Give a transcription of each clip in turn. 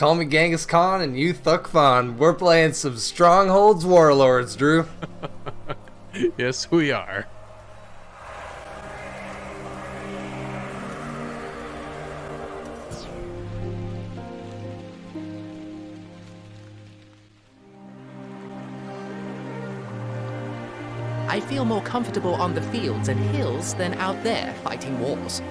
call me Genghis Khan and you Thuk Fan. We're playing some Stronghold Warlords, Drew. Yes, we are. I feel more comfortable on the fields and hills than out there fighting wars.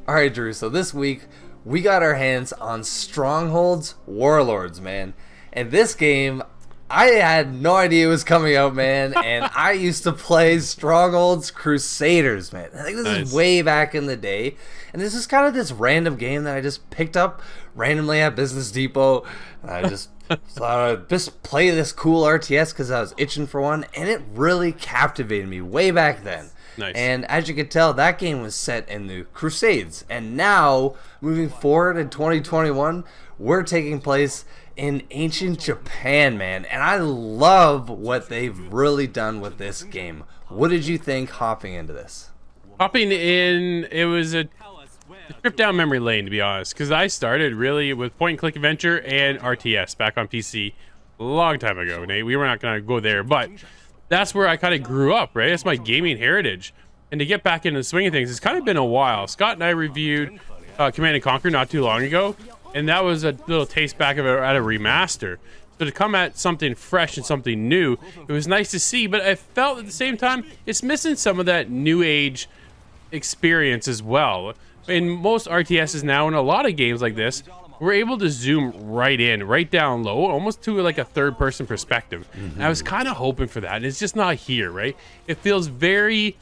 Alright, Drew, so this week we got our hands on Stronghold's Warlords, man. And this game, I had no idea it was coming out, man. And I used to play Stronghold's Crusaders, man. I think this is way back in the day. And this is kind of this random game that I just picked up randomly at Business Depot. And I just thought I'd just play this cool RTS because I was itching for one. And it really captivated me way back then. Nice. And as you can tell, that game was set in the Crusades. And now, moving forward in 2021, we're taking place in ancient Japan, man. And I love what they've really done with this game. What did you think hopping into this? Hopping in, it was a trip down memory lane, to be honest, because I started really with point-and-click adventure and RTS back on PC a long time ago, Nate. We were not going to go there, but that's where I kind of grew up, right? That's my gaming heritage. And to get back into the swing of things, it's kind of been a while. Scott and I reviewed Command & Conquer not too long ago, and that was a little taste back of it at a remaster. So to come at something fresh and something new, it was nice to see, but I felt at the same time, it's missing some of that new age experience as well. In most RTSs now, and a lot of games like this, we're able to zoom right in, right down low, almost to like a third-person perspective. And I was kind of hoping for that, and it's just not here, right? It feels very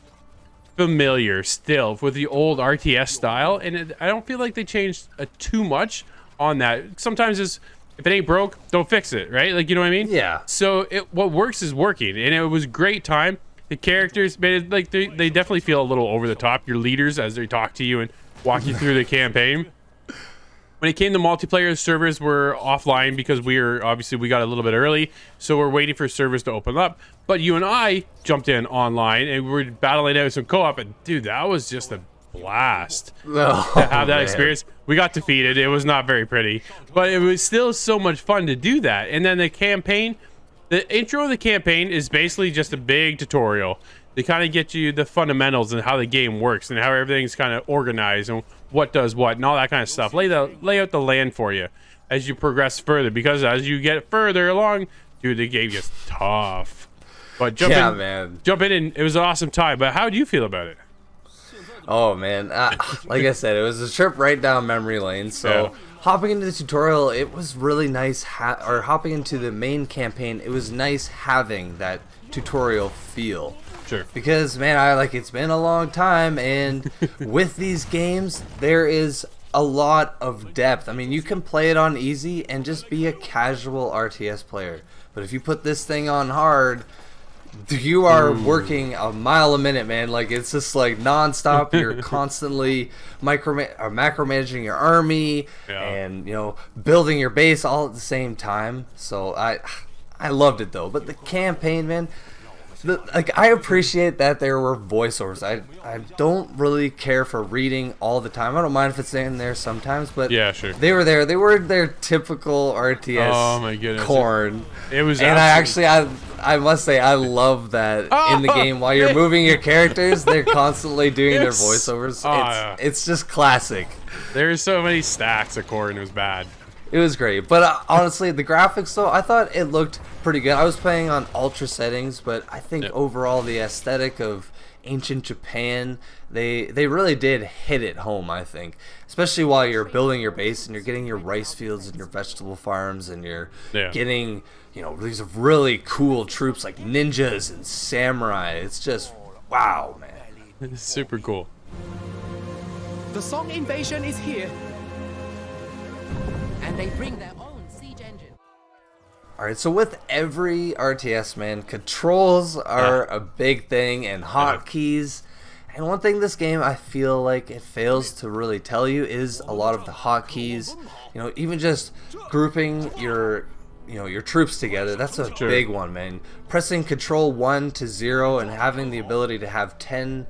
familiar still with the old RTS style, and I don't feel like they changed too much on that. Sometimes it's, if it ain't broke, don't fix it, right? Like, you know what I mean? Yeah. So what works is working, and it was great time. The characters, man, like they definitely feel a little over the top. Your leaders, as they talk to you and walk you through the campaign. When it came to multiplayer, servers were offline because we got a little bit early, so we're waiting for servers to open up. But you and I jumped in online and we were battling out some co-op, and dude, that was just a blast to have that experience. We got defeated. It was not very pretty, but it was still so much fun to do that. And then the campaign, the intro of the campaign is basically just a big tutorial. They kind of get you the fundamentals and how the game works and how everything's kind of organized and what does what and all that kind of stuff. Lay out the land for you as you progress further, because as you get further along, dude, the game gets tough. But jump in, and it was an awesome time. But how do you feel about it? Oh man, like I said, it was a trip right down memory lane. So hopping into the tutorial, it was really nice. Or hopping into the main campaign, it was nice having that tutorial feel. Sure. Because man, it's been a long time, and with these games, there is a lot of depth. I mean, you can play it on easy and just be a casual RTS player, but if you put this thing on hard, you are working a mile a minute, man. Like, it's just like nonstop. You're constantly macromanaging your army and, you know, building your base all at the same time. So I loved it though. But the campaign, man, I appreciate that there were voiceovers. I don't really care for reading all the time. I don't mind if it's in there sometimes, but yeah, sure. They were there. They were their typical RTS. Oh my goodness, corn. It was, and I must say I love that in the game while you're moving your characters, they're constantly doing their voiceovers. It's just classic. There's so many stacks of corn. It was bad. It was great, but honestly, the graphics though, I thought it looked pretty good. I was playing on ultra settings, but I think overall the aesthetic of ancient Japan, they really did hit it home, I think. Especially while you're building your base and you're getting your rice fields and your vegetable farms and you're getting, you know, these really cool troops like ninjas and samurai. It's just wow, man. It's super cool. The Song invasion is here. And they bring their own siege engine. Alright, so with every RTS, man, controls are a big thing, and hotkeys. And one thing this game I feel like it fails to really tell you is a lot of the hotkeys. You know, even just grouping your troops together, that's a big one, man. Pressing Control 1 to 0 and having the ability to have 10,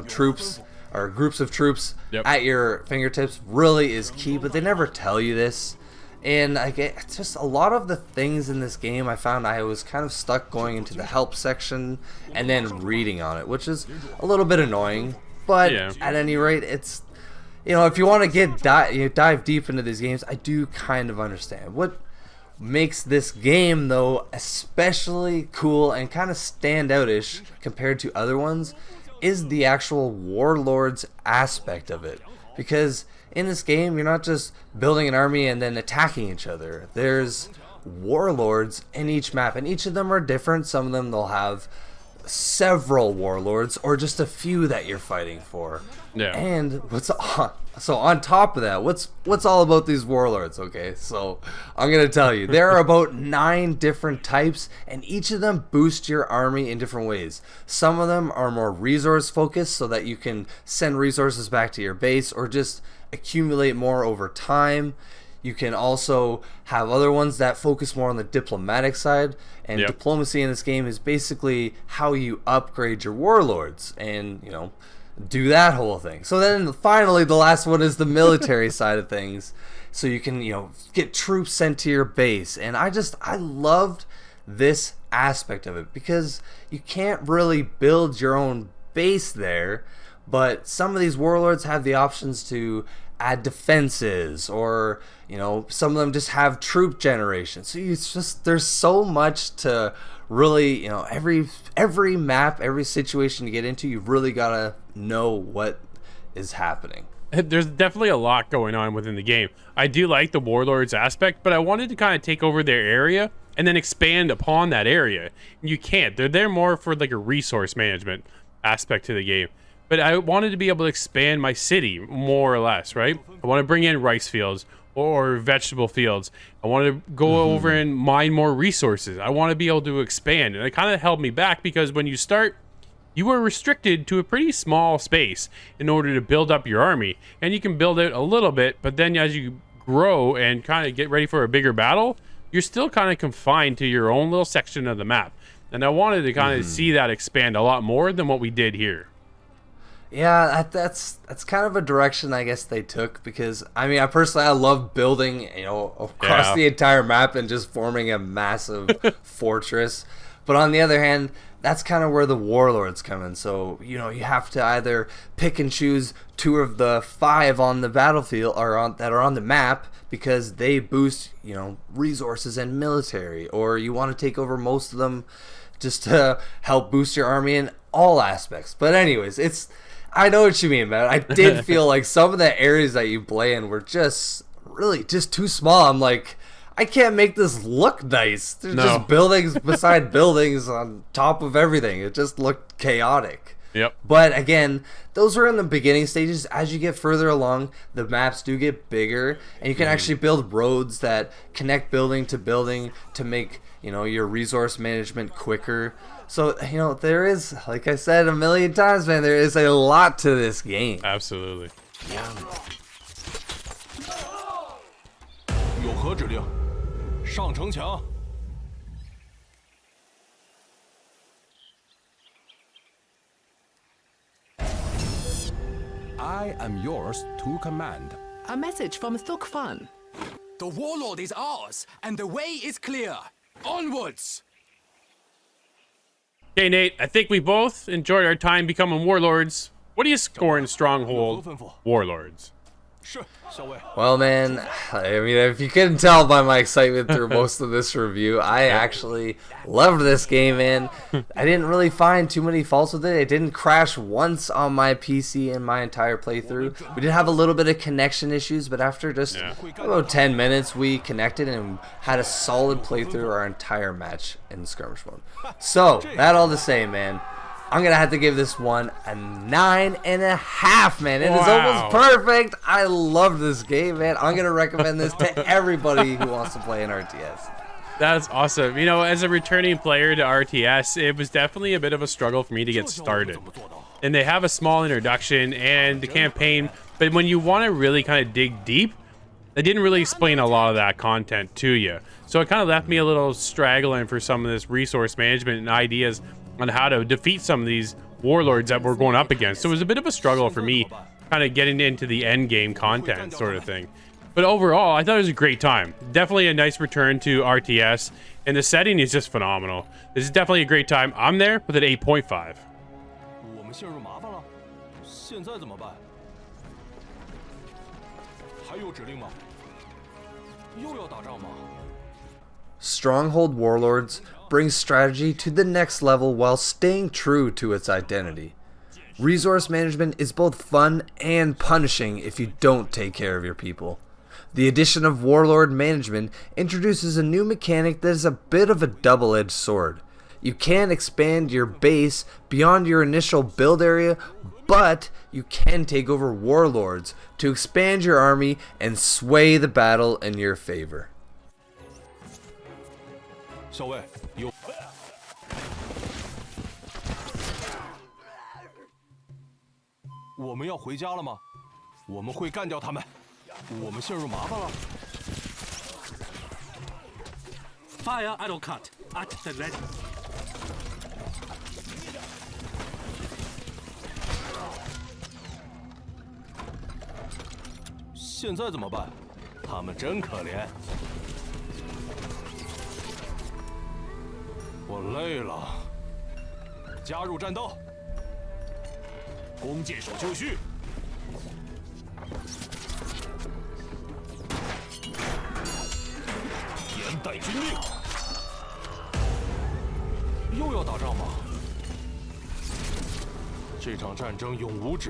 troops or groups of troops Yep. at your fingertips really is key, but they never tell you this. And I get just a lot of the things in this game I found I was kind of stuck going into the help section and then reading on it, which is a little bit annoying. But Yeah. at any rate, it's, you know, if you want to dive deep into these games, I do kind of understand. What makes this game, though, especially cool and kind of standout-ish compared to other ones is the actual Warlords aspect of it. Because in this game, you're not just building an army and then attacking each other. There's warlords in each map, and each of them are different. Some of them they'll have several warlords or just a few that you're fighting for. Yeah. And so on top of that, what's all about these warlords? Okay, so I'm gonna tell you, there are about 9 different types, and each of them boost your army in different ways. Some of them are more resource focused, so that you can send resources back to your base or just accumulate more over time. You can also have other ones that focus more on the diplomatic side, and Yep. diplomacy in this game is basically how you upgrade your warlords and, you know, do that whole thing. So then finally the last one is the military side of things. So you can, you know, get troops sent to your base. And I loved this aspect of it because you can't really build your own base there, but some of these warlords have the options to add defenses, or, you know, some of them just have troop generation. So it's just, there's so much to really, you know, every map, every situation you get into, you really gotta know what is happening. There's definitely a lot going on within the game. I do like the warlords aspect, but I wanted to kind of take over their area and then expand upon that area. You can't. They're there more for like a resource management aspect to the game. But I wanted to be able to expand my city more or less, right? I want to bring in rice fields or vegetable fields. I want to go over and mine more resources. I want to be able to expand. And it kind of held me back because when you start, you are restricted to a pretty small space in order to build up your army. And you can build it a little bit, but then as you grow and kind of get ready for a bigger battle, you're still kind of confined to your own little section of the map. And I wanted to kind of see that expand a lot more than what we did here. Yeah, that's kind of a direction I guess they took, because I mean, I love building, you know, across the entire map and just forming a massive fortress. But on the other hand, that's kind of where the warlords come in. So, you know, you have to either pick and choose 2 of the 5 on the battlefield or that are on the map, because they boost, you know, resources and military, or you want to take over most of them just to help boost your army in all aspects. But anyways, I know what you mean, man. I did feel like some of the areas that you play in were just really just too small. I'm like, I can't make this look nice. There's just buildings beside buildings on top of everything. It just looked chaotic. Yep. But again, those are in the beginning stages. As you get further along, the maps do get bigger, and you can actually build roads that connect building to make, you know, your resource management quicker. So, you know, there is, like I said a million times, man, there is a lot to this game. Absolutely. 有何指令？上城墙。I am yours to command. A message from Thukfan. The warlord is ours, and the way is clear. Onwards! Okay, Nate, I think we both enjoyed our time becoming warlords. What do you score in Stronghold Warlords? 是，校尉。 Well, man, I mean, if you couldn't tell by my excitement through most of this review, I actually loved this game, man. I didn't really find too many faults with it. It didn't crash once on my PC in my entire playthrough. We did have a little bit of connection issues, but after just about 10 minutes, we connected and had a solid playthrough our entire match in skirmish mode. So, that all to say, man, I'm going to have to give this one a 9.5, man. It is almost perfect. I love this game, man. I'm going to recommend this to everybody who wants to play an RTS. That's awesome. You know, as a returning player to RTS, it was definitely a bit of a struggle for me to get started. And they have a small introduction and the campaign, but when you want to really kind of dig deep, they didn't really explain a lot of that content to you. So it kind of left me a little straggling for some of this resource management and ideas on how to defeat some of these warlords that we're going up against. So it was a bit of a struggle for me, kind of getting into the end game content sort of thing. But overall, I thought it was a great time. Definitely a nice return to RTS, and the setting is just phenomenal. This is definitely a great time. I'm there with an 8.5. 我们陷入麻烦了，现在怎么办？还有指令吗？又要打仗吗？ Stronghold Warlords brings strategy to the next level while staying true to its identity. Resource management is both fun and punishing if you don't take care of your people. The addition of Warlord management introduces a new mechanic that is a bit of a double-edged sword. You can expand your base beyond your initial build area, but you can take over Warlords to expand your army and sway the battle in your favor. 校尉有。我们要回家了吗？我们会干掉他们。我们陷入麻烦了。Fire idle cut at the ready. 现在怎么办？他们真可怜。我累了。加入战斗。弓箭手就绪。严带军令。又要打仗吗？这场战争永无止境。